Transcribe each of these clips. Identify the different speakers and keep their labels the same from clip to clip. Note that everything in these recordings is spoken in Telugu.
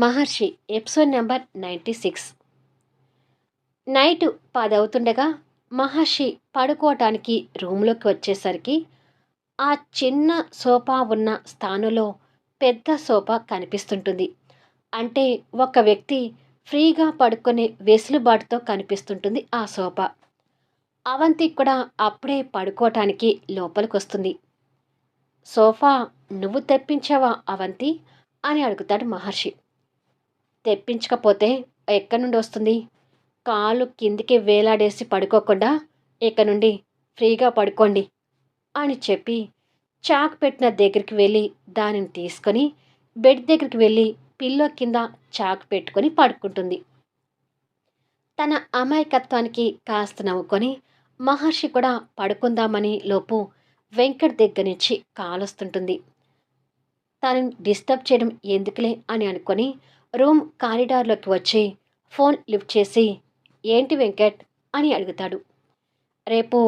Speaker 1: మహర్షి ఎపిసోడ్ నెంబర్ 96. నైట్ 10 అవుతుండగా మహర్షి పడుకోవటానికి రూమ్లోకి వచ్చేసరికి ఆ చిన్న సోఫా ఉన్న స్థానంలో పెద్ద సోఫా కనిపిస్తుంటుంది. అంటే ఒక వ్యక్తి ఫ్రీగా పడుకునే వెసులుబాటుతో కనిపిస్తుంటుంది ఆ సోఫా. అవంతి కూడా అప్పుడే పడుకోవటానికి లోపలికొస్తుంది. సోఫా నువ్వు తెప్పించావా అవంతి అని అడుగుతాడు మహర్షి. తెప్పించకపోతే ఎక్కడి నుండి వస్తుంది? కాళ్ళు కిందికి వేలాడేసి పడుకోకుండా ఇక నుండి ఫ్రీగా పడుకోండి అని చెప్పి చాక్ పెట్టిన దగ్గరికి వెళ్ళి దానిని తీసుకొని బెడ్ దగ్గరికి వెళ్ళి పిల్లో కింద చాక్ పెట్టుకొని పడుకుంటుంది. తన అమాయకత్వానికి కాస్త నవ్వుకొని మహర్షి కూడా పడుకుందామని లోపు వెంకట్ దగ్గర నుంచి కాలొస్తుంటుంది. తనని డిస్టర్బ్ చేయడం ఎందుకులే అని అనుకొని రూమ్ కారిడార్లోకి వచ్చి ఫోన్ లిఫ్ట్ చేసి ఏంటి వెంకట్ అని అడుగుతాడు. రేపు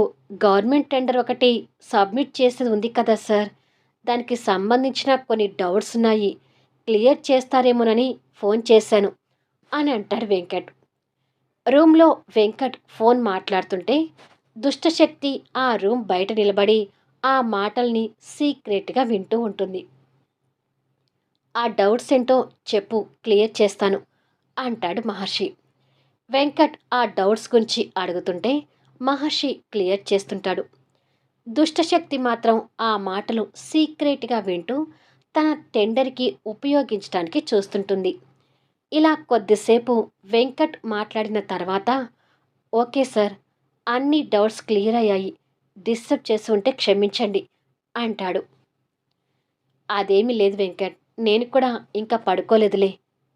Speaker 1: గవర్నమెంట్ టెండర్ ఒకటి సబ్మిట్ చేసేది ఉంది కదా సార్, దానికి సంబంధించిన కొన్ని డౌట్స్ ఉన్నాయి, క్లియర్ చేస్తారేమోనని ఫోన్ చేశాను అని అంటాడు వెంకట్. రూమ్లో వెంకట్ ఫోన్ మాట్లాడుతుంటే దుష్టశక్తి ఆ రూమ్ బయట నిలబడి ఆ మాటల్ని సీక్రెట్గా వింటూ ఉంటుంది. ఆ డౌట్స్ ఏంటో చెప్పు, క్లియర్ చేస్తాను అంటాడు మహర్షి. వెంకట్ ఆ డౌట్స్ గురించి అడుగుతుంటే మహర్షి క్లియర్ చేస్తుంటాడు. దుష్టశక్తి మాత్రం ఆ మాటలు సీక్రెట్గా వింటూ తన టెండర్కి ఉపయోగించడానికి చూస్తుంటుంది. ఇలా కొద్దిసేపు వెంకట్ మాట్లాడిన తర్వాత ఓకే సార్, అన్ని డౌట్స్ క్లియర్ అయ్యాయి, డిస్టర్బ్ చేసి ఉంటే క్షమించండి అంటాడు. అదేమీ లేదు వెంకట్, నేను కూడా ఇంకా పడుకోలేదులే,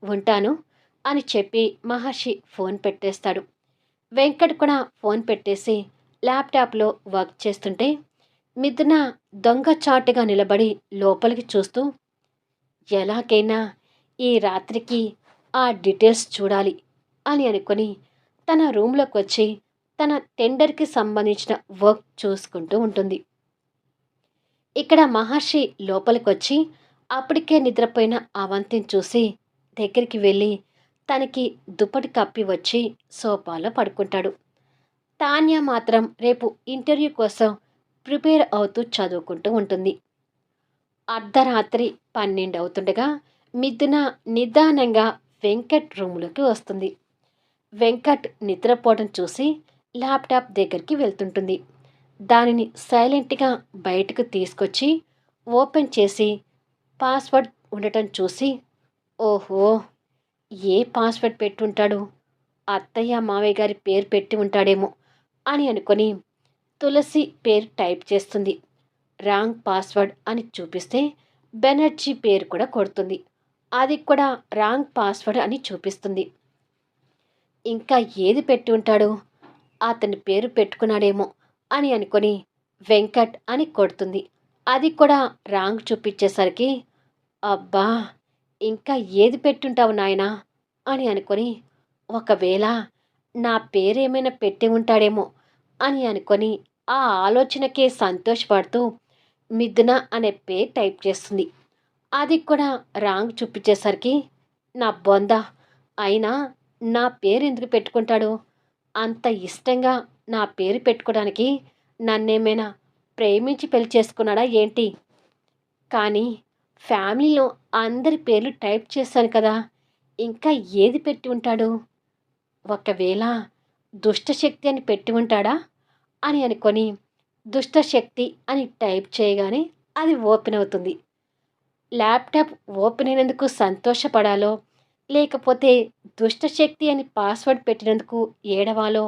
Speaker 1: ఉంటాను అని చెప్పి మహర్షి ఫోన్ పెట్టేస్తాడు. వెంకట్ కూడా ఫోన్ పెట్టేసి ల్యాప్టాప్లో వర్క్ చేస్తుంటే మిథున దొంగచాటుగా నిలబడి లోపలికి చూస్తూ ఎలాగైనా ఈ రాత్రికి ఆ డీటెయిల్స్ చూడాలి అని అనుకొని తన రూమ్లోకి వచ్చి తన టెండర్కి సంబంధించిన వర్క్ చూసుకుంటూ ఉంటుంది. ఇక్కడ మహర్షి లోపలికి వచ్చి అప్పటికే నిద్రపోయిన అవంతిని చూసి దగ్గరికి వెళ్ళి తనకి దుప్పటి కప్పి వచ్చి సోఫాలో పడుకుంటాడు. తాన్య మాత్రం రేపు ఇంటర్వ్యూ కోసం ప్రిపేర్ అవుతూ చదువుకుంటూ ఉంటుంది. అర్ధరాత్రి 12 అవుతుండగా మిథున నిదానంగా వెంకట్ రూమ్లోకి వస్తుంది. వెంకట్ నిద్రపోవడం చూసి ల్యాప్టాప్ దగ్గరికి వెళ్తుంటుంది. దానిని సైలెంట్గా బయటకు తీసుకొచ్చి ఓపెన్ చేసి పాస్వర్డ్ ఉండటం చూసి ఓహో, ఏ పాస్వర్డ్ పెట్టుంటాడు, అత్తయ్య మావయ్య గారి పేరు పెట్టి ఉంటాడేమో అని అనుకొని తులసి పేరు టైప్ చేస్తుంది. రాంగ్ పాస్వర్డ్ అని చూపిస్తే బెనర్జీ పేరు కూడా కొడుతుంది. అది కూడా రాంగ్ పాస్వర్డ్ అని చూపిస్తుంది. ఇంకా ఏది పెట్టి ఉంటాడు, అతని పేరు పెట్టుకున్నాడేమో అని అనుకొని వెంకట్ అని కొడుతుంది. అది కూడా రాంగ్ చూపించేసరికి అబ్బా, ఇంకా ఏది పెట్టుంటావు నాయనా అని అనుకొని ఒకవేళ నా పేరేమైనా పెట్టి ఉంటాడేమో అని అనుకొని ఆ ఆలోచనకే సంతోషపడుతూ మిథున అనే పేరు టైప్ చేస్తుంది. అది కూడా రాంగ్ చూపించేసరికి నా బొంద, అయినా నా పేరు ఎందుకు పెట్టుకుంటాడు, అంత ఇష్టంగా నా పేరు పెట్టుకోవడానికి నన్నేమైనా ప్రేమించి పెళ్లి చేసుకున్నాడా ఏంటి? కానీ ఫ్యామిలీలో అందరి పేర్లు టైప్ చేశాను కదా, ఇంకా ఏది పెట్టి ఉంటాడు, ఒకవేళ దుష్టశక్తి అని పెట్టి ఉంటాడా అని అనుకొని దుష్టశక్తి అని టైప్ చేయగానే అది ఓపెన్ అవుతుంది. ల్యాప్టాప్ ఓపెన్ అయినందుకు సంతోషపడాలో లేకపోతే దుష్టశక్తి అని పాస్వర్డ్ పెట్టినందుకు ఏడవాలో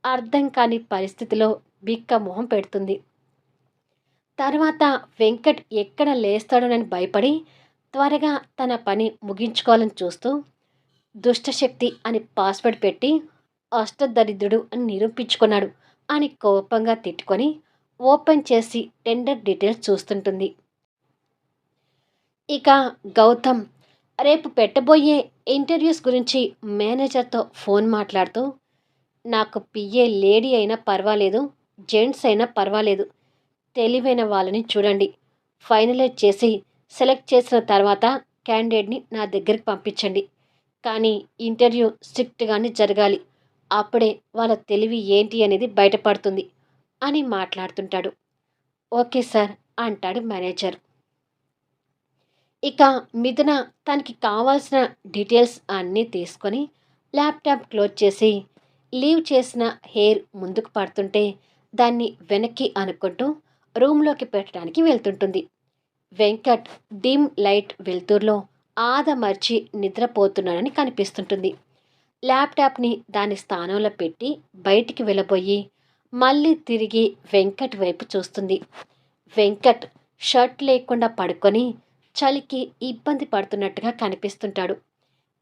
Speaker 1: అర్థం కాని పరిస్థితిలో బిక్క మొహం పెడుతుంది. తర్వాత వెంకట్ ఎక్కడ లేస్తాడోనని భయపడి త్వరగా తన పని ముగించుకోవాలని చూస్తూ దుష్టశక్తి అని పాస్వర్డ్ పెట్టి అష్టదరిద్రుడు అని నిరూపించుకున్నాడు అని కోపంగా తిట్టుకొని ఓపెన్ చేసి టెండర్ డీటెయిల్స్ చూస్తుంటుంది. ఇక గౌతమ్ రేపు పెట్టబోయే ఇంటర్వ్యూస్ గురించి మేనేజర్తో ఫోన్ మాట్లాడుతూ నాకు పిఏ లేడీ అయినా పర్వాలేదు, జెంట్స్ అయినా పర్వాలేదు, తెలివైన వాళ్ళని చూడండి, ఫైనలైజ్ చేసి సెలెక్ట్ చేసిన తర్వాత క్యాండిడేట్ని నా దగ్గరికి పంపించండి. కానీ ఇంటర్వ్యూ స్ట్రిక్ట్‌గానే జరగాలి. అప్పుడే వాళ్ళ తెలివి ఏంటి అనేది బయటపడుతుంది అని మాట్లాడుతుంటాడు. ఓకే సార్ అంటాడు మేనేజర్. ఇక మిథున తనకి కావాల్సిన డీటెయిల్స్ అన్నీ తీసుకొని ల్యాప్టాప్ క్లోజ్ చేసి లీవ్ చేసిన హెయిర్ ముందుకు పడుతుంటే దాన్ని వెనక్కి అనుకుంటూ రూమ్లోకి పెట్టడానికి వెళ్తుంటుంది. వెంకట్ డిమ్ లైట్ వెలుతురులో ఆదమర్చి నిద్రపోతున్నాడని కనిపిస్తుంటుంది. ల్యాప్టాప్ని దాని స్థానంలో పెట్టి బయటికి వెళ్ళబోయి మళ్ళీ తిరిగి వెంకట్ వైపు చూస్తుంది. వెంకట్ షర్ట్ లేకుండా పడుకొని చలికి ఇబ్బంది పడుతున్నట్టుగా కనిపిస్తుంటాడు.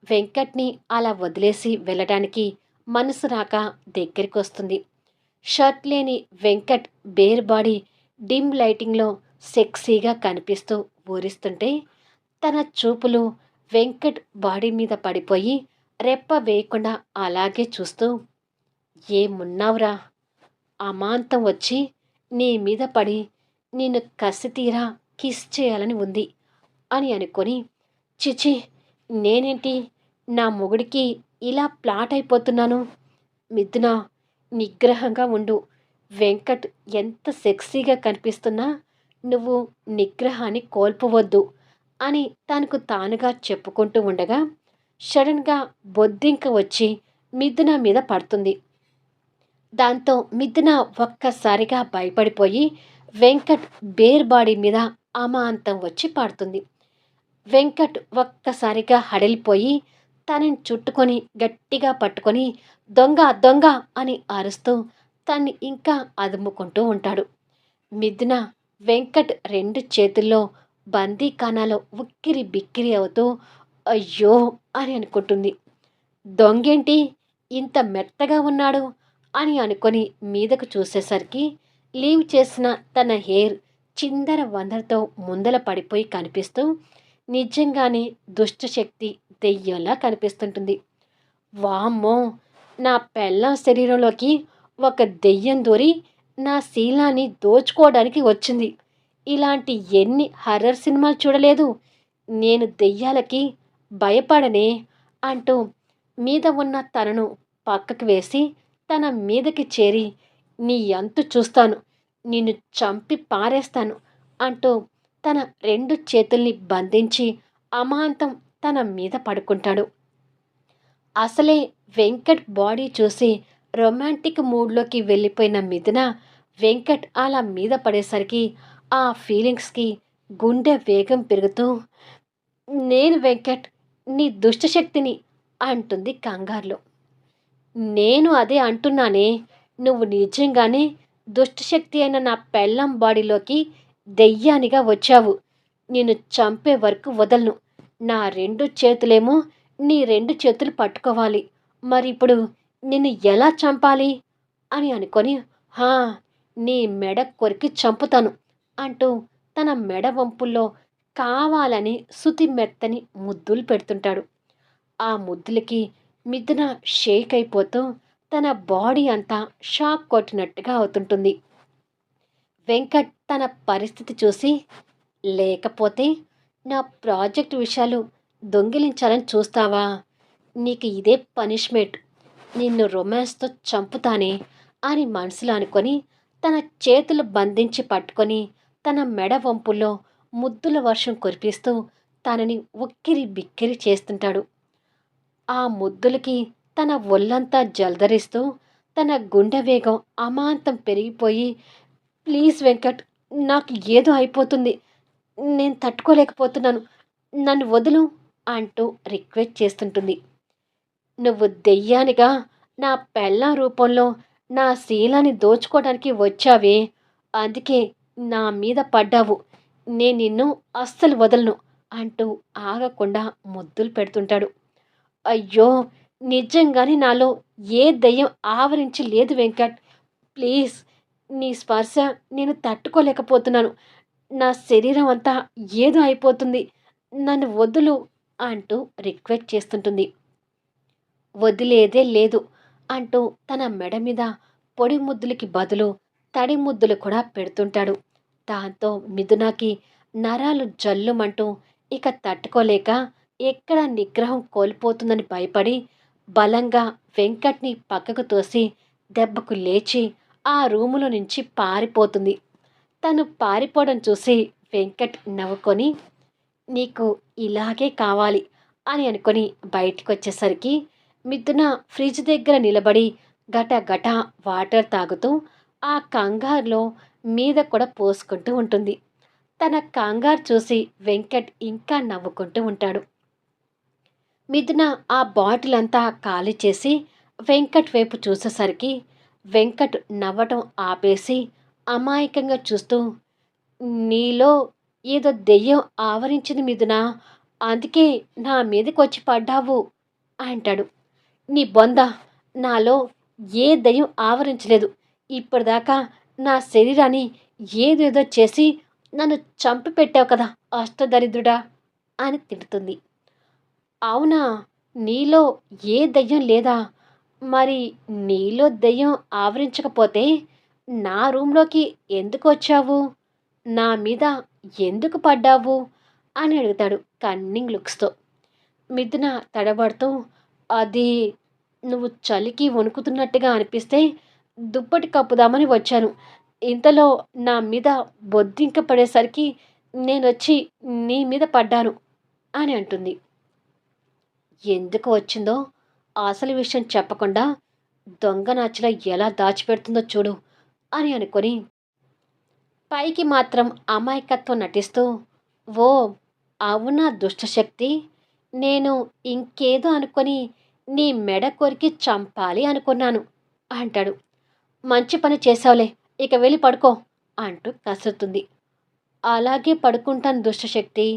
Speaker 1: వెంకట్ని అలా వదిలేసి వెళ్ళడానికి మనసు రాక దగ్గరికి వస్తుంది. షర్ట్ లేని వెంకట్ బేర్ బాడీ డిమ్ లైటింగ్లో సెక్సీగా కనిపిస్తూ ఊరిస్తుంటే తన చూపులు వెంకట్ బాడీ మీద పడిపోయి రెప్ప వేయకుండా అలాగే చూస్తూ, ఏమున్నావురా, అమాంతం వచ్చి నీ మీద పడి నిన్ను కసితీరా కిస్ చేయాలని ఉంది అని అనుకొని, చిచి, నేనేంటి నా మొగుడికి ఇలా ప్లాట్ అయిపోతున్నాను. మిథున, నిగ్రహంగా ఉండు. వెంకట్ ఎంత సెక్సీగా కనిపిస్తున్నా నువ్వు నిగ్రహాన్ని కోల్పోవద్దు అని తనకు తానుగా చెప్పుకుంటూ ఉండగా సడన్గా బొద్దింక వచ్చి మిథున మీద పడుతుంది. దాంతో మిథున ఒక్కసారిగా భయపడిపోయి వెంకట్ బేర్ బాడీ మీద అమాంతం వచ్చి పడుతుంది. వెంకట్ ఒక్కసారిగా హడలిపోయి తనని చుట్టుకొని గట్టిగా పట్టుకొని దొంగ దొంగ అని అరుస్తూ తన్ని ఇంకా అదుముకుంటూ ఉంటాడు. మిథున వెంకట్ రెండు చేతుల్లో బందీఖానాలో ఉక్కిరి బిక్కిరి అవుతూ అయ్యో అని అనుకుంటుంది. దొంగేంటి ఇంత మెత్తగా ఉన్నాడు అని అనుకొని మీదకు చూసేసరికి లీవ్ చేసిన తన హెయిర్ చిందర వందరతో ముందల పడిపోయి కనిపిస్తూ నిజంగానే దుష్టశక్తి దెయ్యంలా కనిపిస్తుంటుంది. వామ్మో, నా పెళ్ళాం శరీరంలోకి ఒక దెయ్యం దూరి నా శీలాన్ని దోచుకోవడానికి వచ్చింది. ఇలాంటి ఎన్ని హర్రర్ సినిమాలు చూడలేదు. నేను దెయ్యాలకి భయపడనే అంటూ మీద ఉన్న తనను పక్కకు వేసి తన మీదకి చేరి నీ అంతు చూస్తాను, నిన్ను చంపి పారేస్తాను అంటూ తన రెండు చేతుల్ని బంధించి అమాంతం తన మీద పడుకుంటాడు. అసలే వెంకట్ బాడీ చూసి రొమాంటిక్ మూడ్లోకి వెళ్ళిపోయిన మిథున వెంకట్ అలా మీద పడేసరికి ఆ ఫీలింగ్స్కి గుండె వేగం పెరుగుతూ నేను వెంకట్ నీ దుష్టశక్తిని అంటుంది కంగారులో. నేను అదే అంటున్నానే, నువ్వు నిజంగానే దుష్టశక్తి అయిన నా పెళ్ళం బాడీలోకి దెయ్యానిగా వచ్చావు. నిన్ను చంపే వరకు వదలను. నా రెండు చేతులేమో నీ రెండు చేతులు పట్టుకోవాలి. మరి ఇప్పుడు నిన్ను ఎలా చంపాలి అని అనుకొని, హా, నీ మెడ కొరికి చంపుతాను అంటూ తన మెడ వంపుల్లో కావాలని శుతి మెత్తని ముద్దులు పెడుతుంటాడు. ఆ ముద్దులకి మిథున షేక్ అయిపోతూ తన బాడీ అంతా షాక్ కొట్టినట్టుగా అవుతుంటుంది. వెంకట్ తన పరిస్థితి చూసి, లేకపోతే నా ప్రాజెక్ట్ విషయాలు దొంగిలించాలని చూస్తావా, నీకు ఇదే పనిష్మెంట్, నిన్ను రొమాన్స్తో చంపుతానే అని మనసులో అనుకొని తన చేతులు బంధించి పట్టుకొని తన మెడ వంపుల్లో ముద్దుల వర్షం కురిపిస్తూ తనని ఉక్కిరి బిక్కిరి చేస్తుంటాడు. ఆ ముద్దులకి తన ఒళ్ళంతా జలదరిస్తూ తన గుండె వేగం అమాంతం పెరిగిపోయి, ప్లీజ్ వెంకట్, నాకు ఏదో అయిపోతుంది, నేను తట్టుకోలేకపోతున్నాను, నన్ను వదులు అంటూ రిక్వెస్ట్ చేస్తుంటుంది. నువ్వు దెయ్యానిగా నా పెళ్ళాం రూపంలో నా శీలాన్ని దోచుకోవడానికి వచ్చావే, అందుకే నా మీద పడ్డావు, నేను నిన్ను అస్సలు వదలను అంటూ ఆగకుండా ముద్దులు పెడుతుంటాడు. అయ్యో, నిజంగానే నాలో ఏ దయ్యం ఆవరించి లేదు వెంకట్, ప్లీజ్, నీ స్పర్శ నేను తట్టుకోలేకపోతున్నాను, నా శరీరం అంతా ఏదో అయిపోతుంది, నన్ను వదులు అంటూ రిక్వెస్ట్ చేస్తుంటుంది. వదిలేదే లేదు అంటూ తన మెడ మీద పొడి ముద్దులకి బదులు తడి ముద్దులు కూడా పెడుతుంటాడు. దాంతో మిథునాకి నరాలు జల్లుమంటూ ఇక తట్టుకోలేక ఎక్కడ నిగ్రహం కోల్పోతుందని భయపడి బలంగా వెంకట్ని పక్కకు తోసి దెబ్బకు లేచి ఆ రూములో నుంచి పారిపోతుంది. తను పారిపోవడం చూసి వెంకట్ నవ్వుకొని, నీకు ఇలాగే కావాలి అని అనుకొని బయటికొచ్చేసరికి మిథున ఫ్రిడ్జ్ దగ్గర నిలబడి గట గట వాటర్ తాగుతూ ఆ కంగారులో మీద కూడా పోసుకుంటూ ఉంటుంది. తన కంగారు చూసి వెంకట్ ఇంకా నవ్వుకుంటూ ఉంటాడు. మిథున ఆ బాటిల్ అంతా ఖాళీ చేసి వెంకట్ వైపు చూసేసరికి వెంకట్ నవ్వటం ఆపేసి అమాయకంగా చూస్తూ, నీలో ఏదో దెయ్యం ఆవరించింది మిథునా, అందుకే నా మీదకొచ్చి పడ్డావు అంటాడు. నీ బొంద, నాలో ఏ దెయ్యం ఆవరించలేదు. ఇప్పటిదాకా నా శరీరాన్ని ఏదేదో చేసి నన్ను చంపి పెట్టావు కదా అష్టదరిద్రుడా అని తిడుతుంది. అవునా, నీలో ఏ దెయ్యం లేదా? మరి నీలో దెయ్యం ఆవరించకపోతే నా రూమ్లోకి ఎందుకు వచ్చావు? నా మీద ఎందుకు పడ్డావు అని అడుగుతాడు కన్నింగ్ లుక్స్తో. మిథున తడబడుతూ, అది నువ్వు చలికి వణుకుతున్నట్టుగా అనిపిస్తే దుప్పటి కప్పుదామని వచ్చాను. ఇంతలో నా మీద బొద్దింక పడేసరికి నేనొచ్చి నీ మీద పడ్డాను అని అంటుంది. ఎందుకు వచ్చిందో అసలు విషయం చెప్పకుండా దొంగ నాచిలా ఎలా దాచిపెడుతుందో చూడు అని అనుకొని పైకి మాత్రం అమాయకత్వం నటిస్తూ, ఓ అవునా దుష్టశక్తి, నేను ఇంకేదో అనుకొని నీ మెడ కొరికి చంపాలి అనుకున్నాను అంటాడు. మంచి పని చేశావులే, ఇక వెళ్ళి పడుకో అంటూ కసురుతుంది. అలాగే పడుకుంటాను దుష్టశక్తి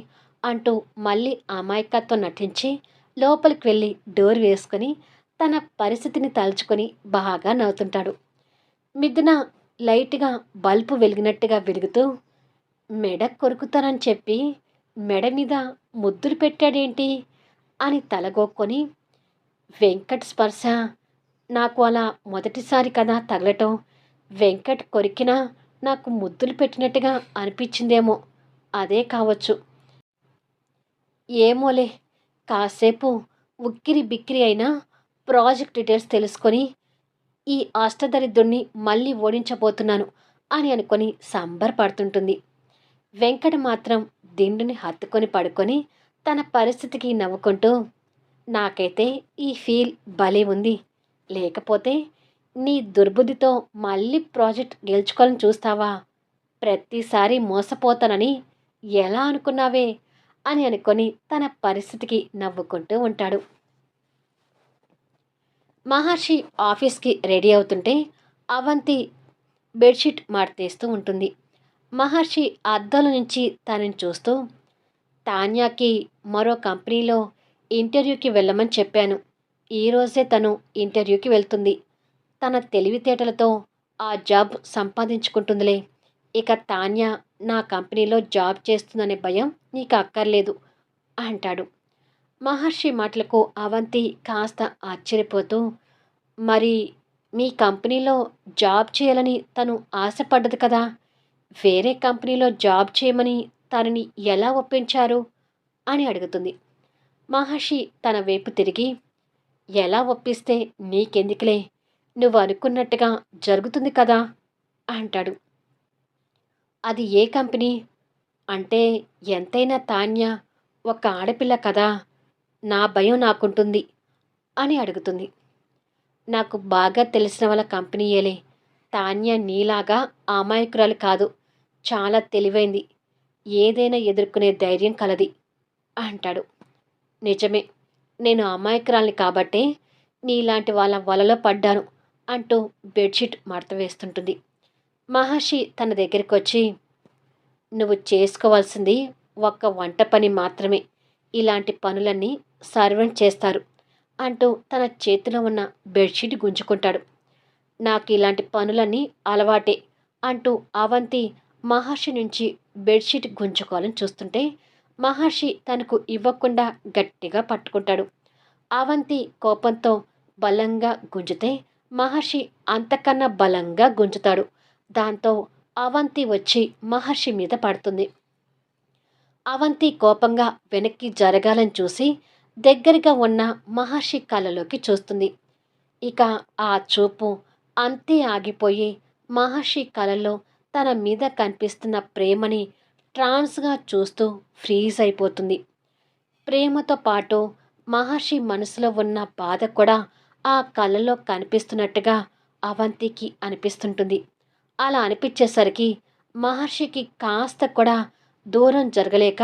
Speaker 1: అంటూ మళ్ళీ అమాయకత్వం నటించి లోపలికి వెళ్ళి డోర్ వేసుకొని తన పరిస్థితిని తలుచుకొని బాగా నవ్వుతుంటాడు. మిథున లైట్గా బల్బు వెలిగినట్టుగా వెలుగుతూ, మెడ కొరుకుతానని చెప్పి మెడ మీద ముద్దులు పెట్టాడేంటి అని తలగొక్కొని, వెంకట్ స్పర్శ నాకు అలా మొదటిసారి కదా తగలటం, వెంకట్ కొరికినా నాకు ముద్దులు పెట్టినట్టుగా అనిపించిందేమో, అదే కావచ్చు. ఏమోలే, కాసేపు ఉక్కిరి బిక్కిరి అయినా ప్రాజెక్ట్ డీటెయిల్స్ తెలుసుకొని ఈ అష్టదరిద్రుణ్ణి మళ్ళీ ఓడించబోతున్నాను అని అనుకొని సంబరపడుతుంటుంది. వెంకట మాత్రం దిండుని హత్తుకొని పడుకొని తన పరిస్థితికి నవ్వుకుంటూ, నాకైతే ఈ ఫీల్ భలే ఉంది. లేకపోతే నీ దుర్బుద్ధితో మళ్ళీ ప్రాజెక్ట్ గెలుచుకోవాలని చూస్తావా? ప్రతిసారి మోసపోతానని ఎలా అనుకున్నావే అని అనుకొని తన పరిస్థితికి నవ్వుకుంటూ ఉంటాడు. మహర్షి ఆఫీస్కి రెడీ అవుతుంటే అవంతి బెడ్షీట్ మార్తేస్తూ ఉంటుంది. మహర్షి అద్దాల నుంచి తనని చూస్తూ, తాన్యాకి మరో కంపెనీలో ఇంటర్వ్యూకి వెళ్ళమని చెప్పాను. ఈరోజే తను ఇంటర్వ్యూకి వెళ్తుంది. తన తెలివితేటలతో ఆ జాబ్ సంపాదించుకుంటుందిలే. ఇక తాన్య నా కంపెనీలో జాబ్ చేస్తుందనే భయం నీకు అక్కర్లేదు అంటాడు. మహర్షి మాటలకు అవంతి కాస్త ఆశ్చర్యపోతూ, మరి మీ కంపెనీలో జాబ్ చేయాలని తను ఆశపడ్డది కదా, వేరే కంపెనీలో జాబ్ చేయమని తనని ఎలా ఒప్పించారు అని అడుగుతుంది. మహర్షి తన వైపు తిరిగి, ఎలా ఒప్పిస్తే నీకెందుకులే, నువ్వు అనుకున్నట్టుగా జరుగుతుంది కదా అంటాడు. అది ఏ కంపెనీ అంటే, ఎంతైనా తాన్య ఒక ఆడపిల్ల కదా, నా భయం నాకుంటుంది అని అడుగుతుంది. నాకు బాగా తెలిసిన వాళ్ళ కంపెనీయేలే. తాన్య నీలాగా అమాయకురాలు కాదు, చాలా తెలివైంది, ఏదైనా ఎదుర్కొనే ధైర్యం కలది అంటాడు. నిజమే, నేను అమాయకురాల్ని కాబట్టే నీలాంటి వాళ్ళ వలలో పడ్డాను అంటూ బెడ్షీట్ మడత వేస్తుంటుంది. మహర్షి తన దగ్గరికి వచ్చి, నువ్వు చేసుకోవాల్సింది ఒక్క వంట పని మాత్రమే, ఇలాంటి పనులన్నీ సర్వెంట్ చేస్తారు అంటూ తన చేతిలో ఉన్న బెడ్షీట్ గుంజుకుంటాడు. నాకు ఇలాంటి పనులన్నీ అలవాటే అంటూ అవంతి మహర్షి నుంచి బెడ్షీట్ గుంజుకోవాలని చూస్తుంటే మహర్షి తనకు ఇవ్వకుండా గట్టిగా పట్టుకుంటాడు. అవంతి కోపంతో బలంగా గుంజితే మహర్షి అంతకన్నా బలంగా గుంజుతాడు. దాంతో అవంతి వచ్చి మహర్షి మీద పడుతుంది. అవంతి కోపంగా వెనక్కి జరగాలని చూసి దగ్గరగా ఉన్న మహర్షి కళ్ళలోకి చూస్తుంది. ఇక ఆ చూపు అంతే ఆగిపోయి మహర్షి కలలో తన మీద కనిపిస్తున్న ప్రేమని ట్రాన్స్గా చూస్తూ ఫ్రీజ్ అయిపోతుంది. ప్రేమతో పాటు మహర్షి మనసులో ఉన్న బాధ కూడా ఆ కళ్ళలో కనిపిస్తున్నట్టుగా అవంతికి అనిపిస్తుంటుంది. అలా అనిపించేసరికి మహర్షికి కాస్త కూడా దూరం జరగలేక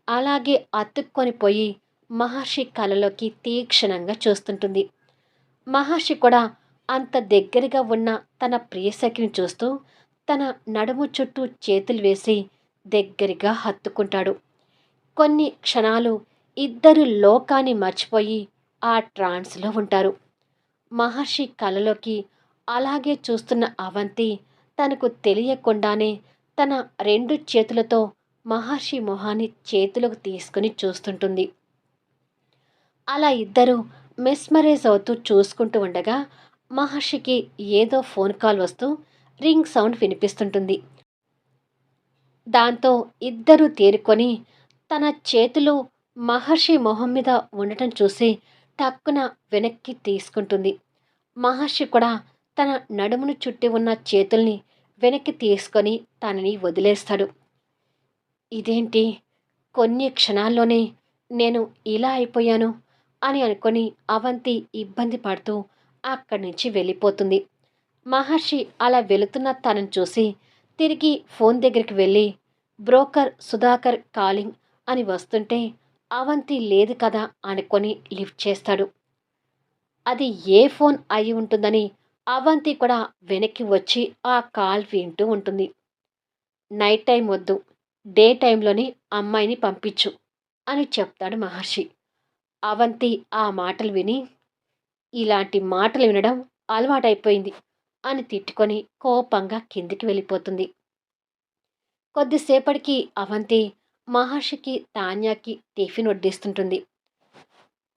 Speaker 1: అలాగే అతుక్కొని పోయి మహర్షి కళ్ళలోకి తీక్షణంగా చూస్తుంటుంది. మహర్షి కూడా అంత దగ్గరగా ఉన్న తన ప్రియసఖిని చూస్తూ తన నడుము చుట్టూ చేతులు వేసి దగ్గరగా హత్తుకుంటాడు. కొన్ని క్షణాలు ఇద్దరు లోకాన్ని మర్చిపోయి ఆ ట్రాన్స్లో ఉంటారు. మహర్షి కలలోకి అలాగే చూస్తున్న అవంతి తనకు తెలియకుండానే తన రెండు చేతులతో మహర్షి మొహాన్ని చేతులకు తీసుకుని చూస్తుంటుంది. అలా ఇద్దరు మెస్మరైజ్ అవుతూ చూసుకుంటూ ఉండగా మహర్షికి ఏదో ఫోన్ కాల్ వస్తూ రింగ్ సౌండ్ వినిపిస్తుంటుంది. దాంతో ఇద్దరూ తేరుకొని తన చేతులు మహర్షి మొహం మీద ఉండటం చూసి టక్కున వెనక్కి తీసుకుంటుంది. మహర్షి కూడా తన నడుమును చుట్టి ఉన్న చేతుల్ని వెనక్కి తీసుకొని తనని వదిలేస్తాడు. ఇదేంటి, కొన్ని క్షణాల్లోనే నేను ఇలా అయిపోయాను అని అనుకొని అవంతి ఇబ్బంది పడుతూ అక్కడి నుంచి వెళ్ళిపోతుంది. మహర్షి అలా వెళుతున్న తనను చూసి తిరిగి ఫోన్ దగ్గరికి వెళ్ళి బ్రోకర్ సుధాకర్ కాలింగ్ అని వస్తుంటే అవంతి లేదు కదా అనుకొని లిఫ్ట్ చేస్తాడు. అది ఏ ఫోన్ అయి ఉంటుందని అవంతి కూడా వెనక్కి వచ్చి ఆ కాల్ వింటూ ఉంటుంది. నైట్ టైం వద్దు, డే టైంలోని అమ్మాయిని పంపించు అని చెప్తాడు మహర్షి. అవంతి ఆ మాటలు విని ఇలాంటి మాటలు వినడం అలవాటైపోయింది అని తిట్టుకొని కోపంగా కిందికి వెళ్ళిపోతుంది. కొద్దిసేపటికి అవంతి మహర్షికి తాన్యాకి టిఫిన్ వడ్డిస్తుంటుంది.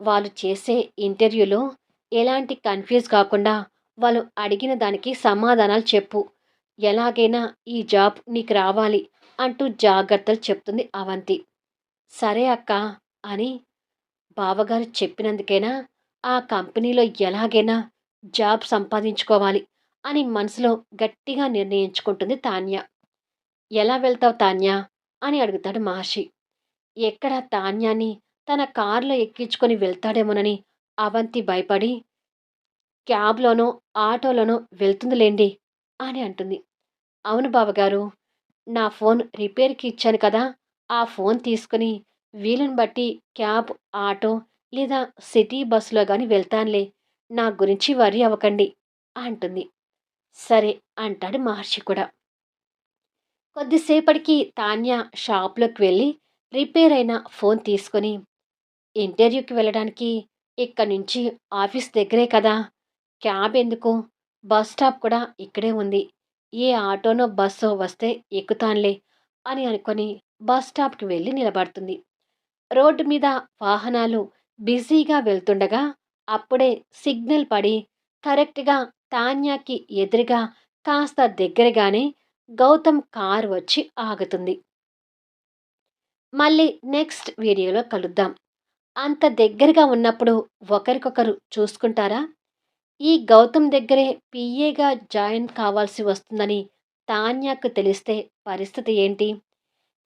Speaker 1: వాళ్ళు చేసే ఇంటర్వ్యూలో ఎలాంటి కన్ఫ్యూజ్ కాకుండా వాళ్ళు అడిగిన దానికి సమాధానాలు చెప్పు, ఎలాగైనా ఈ జాబ్ నీకు రావాలి అంటూ జాగ్రత్తలు చెప్తుంది అవంతి. సరే అక్క అని బావగారు చెప్పినందుకైనా ఆ కంపెనీలో ఎలాగైనా జాబ్ సంపాదించుకోవాలి అని మనసులో గట్టిగా నిర్ణయించుకుంటుంది తాన్య. ఎలా వెళ్తావు తాన్యా అని అడుగుతాడు మహర్షి. ఎక్కడ తాన్యాని తన కారులో ఎక్కించుకొని వెళ్తాడేమోనని అవంతి భయపడి క్యాబ్లోనో ఆటోలోనో వెళ్తుందిలేండి అని అంటుంది. అవును బావగారు, నా ఫోన్ రిపేర్కి ఇచ్చాను కదా, ఆ ఫోన్ తీసుకుని వీలుని బట్టి క్యాబ్, ఆటో లేదా సిటీ బస్సులో కానీ వెళ్తానులే, నా గురించి వర్రీ అవ్వకండి అంటుంది. సరే అంటాడు మహర్షి కూడా. కొద్దిసేపటికి తాన్య షాప్లోకి వెళ్ళి రిపేర్ అయిన ఫోన్ తీసుకొని ఇంటర్వ్యూకి వెళ్ళడానికి ఇక్కడి నుంచి ఆఫీస్ దగ్గరే కదా, క్యాబ్ ఎందుకు, బస్ స్టాప్ కూడా ఇక్కడే ఉంది, ఏ ఆటోనో బస్సో వస్తే ఎక్కుతానులే అని అనుకొని బస్ స్టాప్కి వెళ్ళి నిలబడుతుంది. రోడ్డు మీద వాహనాలు బిజీగా వెళ్తుండగా అప్పుడే సిగ్నల్ పడి కరెక్ట్గా తాన్యాకి ఎదురుగా కాస్త దగ్గరగానే గౌతమ్ కార్ వచ్చి ఆగుతుంది. మళ్ళీ నెక్స్ట్ వీడియోలో కలుద్దాం. అంత దగ్గరగా ఉన్నప్పుడు ఒకరికొకరు చూసుకుంటారా? ఈ గౌతమ్ దగ్గరే పిఏగా జాయిన్ కావాల్సి వస్తుందని తాన్యాకు తెలిస్తే పరిస్థితి ఏంటి?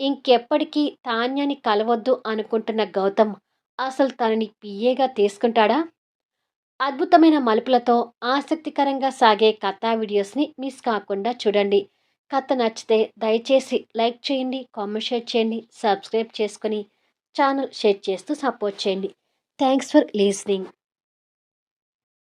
Speaker 1: ఇంకెప్పటికీ తాన్యాని కలవద్దు అనుకుంటున్న గౌతమ్ అసలు తనని పిఏగా తీసుకుంటాడా? అద్భుతమైన మలుపులతో ఆసక్తికరంగా సాగే కథా వీడియోస్ని మిస్ కాకుండా చూడండి. కథ నచ్చితే దయచేసి లైక్ చేయండి, కామెంట్ షేర్ చేయండి, సబ్స్క్రైబ్ చేసుకొని ఛానల్ షేర్ చేస్తూ సపోర్ట్ చేయండి. Thanks for లీజనింగ్.